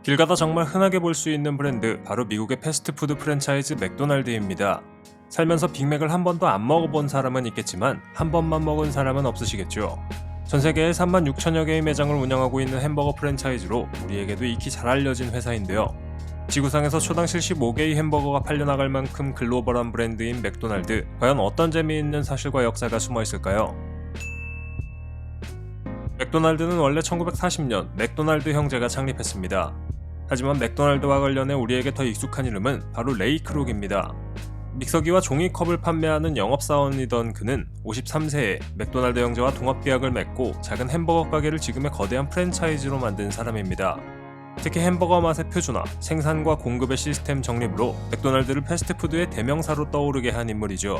길 가다 정말 흔하게 볼 수 있는 브랜드, 바로 미국의 패스트푸드 프랜차이즈 맥도날드입니다. 살면서 빅맥을 한 번도 안 먹어본 사람은 있겠지만 한 번만 먹은 사람은 없으시겠죠. 전 세계에 3만 6천여 개의 매장을 운영하고 있는 햄버거 프랜차이즈로 우리에게도 익히 잘 알려진 회사인데요. 지구상에서 초당 75개의 햄버거가 팔려나갈 만큼 글로벌한 브랜드인 맥도날드, 과연 어떤 재미있는 사실과 역사가 숨어 있을까요? 맥도날드는 원래 1940년 맥도날드 형제가 창립했습니다. 하지만 맥도날드와 관련해 우리에게 더 익숙한 이름은 바로 레이 크록입니다. 믹서기와 종이컵을 판매하는 영업사원이던 그는 53세에 맥도날드 형제와 동업계약을 맺고 작은 햄버거 가게를 지금의 거대한 프랜차이즈로 만든 사람입니다. 특히 햄버거 맛의 표준화, 생산과 공급의 시스템 정립으로 맥도날드를 패스트푸드의 대명사로 떠오르게 한 인물이죠.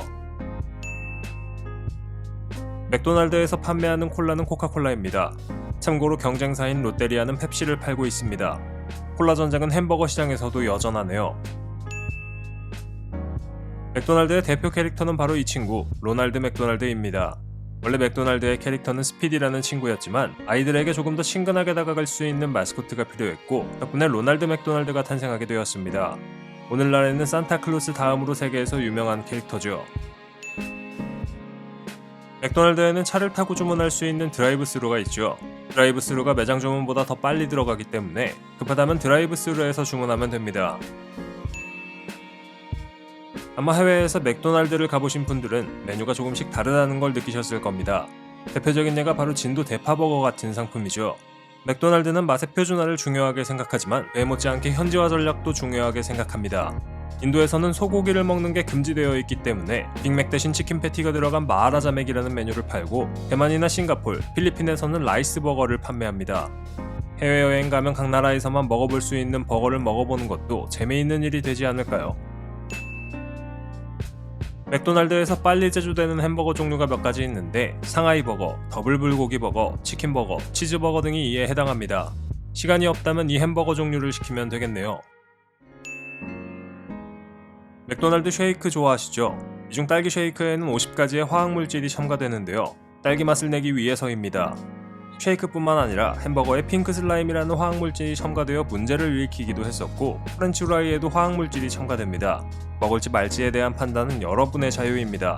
맥도날드에서 판매하는 콜라는 코카콜라입니다. 참고로 경쟁사인 롯데리아는 펩시를 팔고 있습니다. 콜라 전쟁은 햄버거 시장에서도 여전하네요. 맥도날드의 대표 캐릭터는 바로 이 친구, 로날드 맥도날드입니다. 원래 맥도날드의 캐릭터는 스피디라는 친구였지만 아이들에게 조금 더 친근하게 다가갈 수 있는 마스코트가 필요했고, 덕분에 로날드 맥도날드가 탄생하게 되었습니다. 오늘날에는 산타클로스 다음으로 세계에서 유명한 캐릭터죠. 맥도날드에는 차를 타고 주문할 수 있는 드라이브 스루가 있죠. 드라이브 스루가 매장 주문보다 더 빨리 들어가기 때문에 급하다면 드라이브 스루에서 주문하면 됩니다. 아마 해외에서 맥도날드를 가보신 분들은 메뉴가 조금씩 다르다는 걸 느끼셨을 겁니다. 대표적인 예가 바로 진도 대파버거 같은 상품이죠. 맥도날드는 맛의 표준화를 중요하게 생각하지만 왜 못지않게 현지화 전략도 중요하게 생각합니다. 인도에서는 소고기를 먹는 게 금지되어 있기 때문에 빅맥 대신 치킨 패티가 들어간 마하라자맥이라는 메뉴를 팔고, 대만이나 싱가폴, 필리핀에서는 라이스버거를 판매합니다. 해외여행 가면 각 나라에서만 먹어볼 수 있는 버거를 먹어보는 것도 재미있는 일이 되지 않을까요? 맥도날드에서 빨리 제조되는 햄버거 종류가 몇 가지 있는데 상하이 버거, 더블 불고기 버거, 치킨 버거, 치즈 버거 등이 이에 해당합니다. 시간이 없다면 이 햄버거 종류를 시키면 되겠네요. 맥도날드 쉐이크 좋아하시죠? 이중 딸기 쉐이크에는 50가지의 화학물질이 첨가되는데요. 딸기 맛을 내기 위해서입니다. 쉐이크뿐만 아니라 햄버거에 핑크 슬라임이라는 화학물질이 첨가되어 문제를 일으키기도 했었고, 프렌치 후라이에도 화학물질이 첨가됩니다. 먹을지 말지에 대한 판단은 여러분의 자유입니다.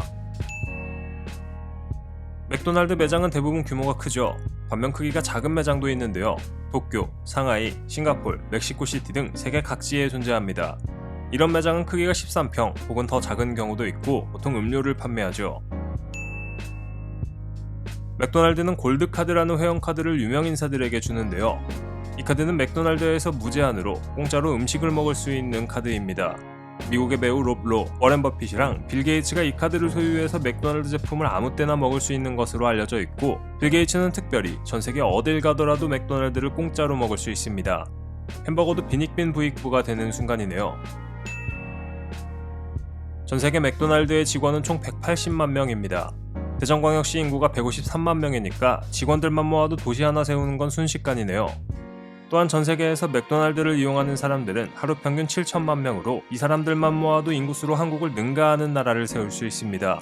맥도날드 매장은 대부분 규모가 크죠. 반면 크기가 작은 매장도 있는데요. 도쿄, 상하이, 싱가폴, 멕시코시티 등 세계 각지에 존재합니다. 이런 매장은 크기가 13평 혹은 더 작은 경우도 있고, 보통 음료를 판매하죠. 맥도날드는 골드카드라는 회원카드를 유명인사들에게 주는데요. 이 카드는 맥도날드에서 무제한으로 공짜로 음식을 먹을 수 있는 카드입니다. 미국의 배우 롭 로, 워렌 버핏이랑 빌 게이츠가 이 카드를 소유해서 맥도날드 제품을 아무 때나 먹을 수 있는 것으로 알려져 있고, 빌 게이츠는 특별히 전 세계 어딜 가더라도 맥도날드를 공짜로 먹을 수 있습니다. 햄버거도 빈익빈 부익부가 되는 순간이네요. 전 세계 맥도날드의 직원은 총 180만 명입니다. 대전광역시 인구가 153만 명이니까 직원들만 모아도 도시 하나 세우는 건 순식간이네요. 또한 전 세계에서 맥도날드를 이용하는 사람들은 하루 평균 7천만 명으로 이 사람들만 모아도 인구수로 한국을 능가하는 나라를 세울 수 있습니다.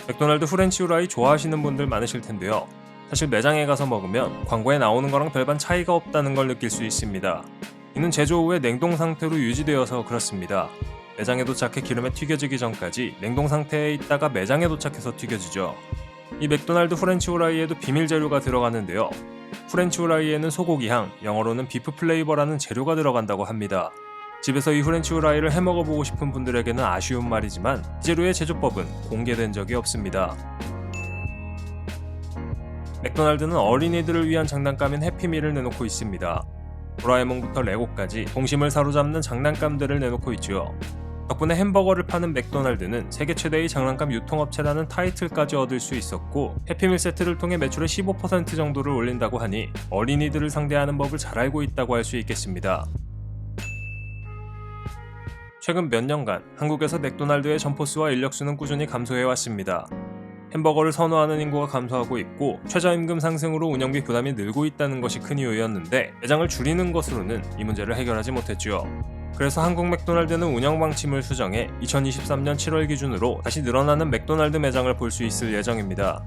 맥도날드 프렌치 후라이 좋아하시는 분들 많으실 텐데요. 사실 매장에 가서 먹으면 광고에 나오는 거랑 별반 차이가 없다는 걸 느낄 수 있습니다. 이는 제조 후에 냉동 상태로 유지되어서 그렇습니다. 매장에 도착해 기름에 튀겨지기 전까지 냉동 상태에 있다가 매장에 도착해서 튀겨지죠. 이 맥도날드 프렌치 후라이에도 비밀 재료가 들어가는데요. 프렌치 후라이에는 소고기 향, 영어로는 비프 플레이버라는 재료가 들어간다고 합니다. 집에서 이 프렌치 후라이를 해먹어보고 싶은 분들에게는 아쉬운 말이지만 이 재료의 제조법은 공개된 적이 없습니다. 맥도날드는 어린이들을 위한 장난감인 해피밀을 내놓고 있습니다. 도라에몽부터 레고까지 동심을 사로잡는 장난감들을 내놓고 있죠. 덕분에 햄버거를 파는 맥도날드는 세계 최대의 장난감 유통업체라는 타이틀까지 얻을 수 있었고, 해피밀 세트를 통해 매출의 15% 정도를 올린다고 하니 어린이들을 상대하는 법을 잘 알고 있다고 할 수 있겠습니다. 최근 몇 년간 한국에서 맥도날드의 점포수와 인력수는 꾸준히 감소해왔습니다. 햄버거를 선호하는 인구가 감소하고 있고, 최저임금 상승으로 운영비 부담이 늘고 있다는 것이 큰 이유였는데, 매장을 줄이는 것으로는 이 문제를 해결하지 못했죠. 그래서 한국 맥도날드는 운영 방침을 수정해 2023년 7월 기준으로 다시 늘어나는 맥도날드 매장을 볼 수 있을 예정입니다.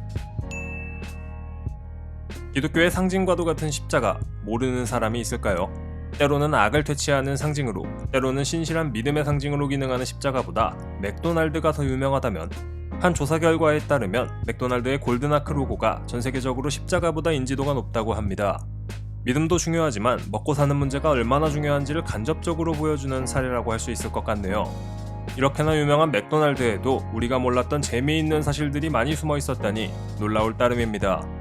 기독교의 상징과도 같은 십자가, 모르는 사람이 있을까요? 때로는 악을 퇴치하는 상징으로, 때로는 신실한 믿음의 상징으로 기능하는 십자가보다 맥도날드가 더 유명하다면, 한 조사 결과에 따르면 맥도날드의 골든아크 로고가 전 세계적으로 십자가보다 인지도가 높다고 합니다. 믿음도 중요하지만 먹고 사는 문제가 얼마나 중요한지를 간접적으로 보여주는 사례라고 할 수 있을 것 같네요. 이렇게나 유명한 맥도날드에도 우리가 몰랐던 재미있는 사실들이 많이 숨어 있었다니 놀라울 따름입니다.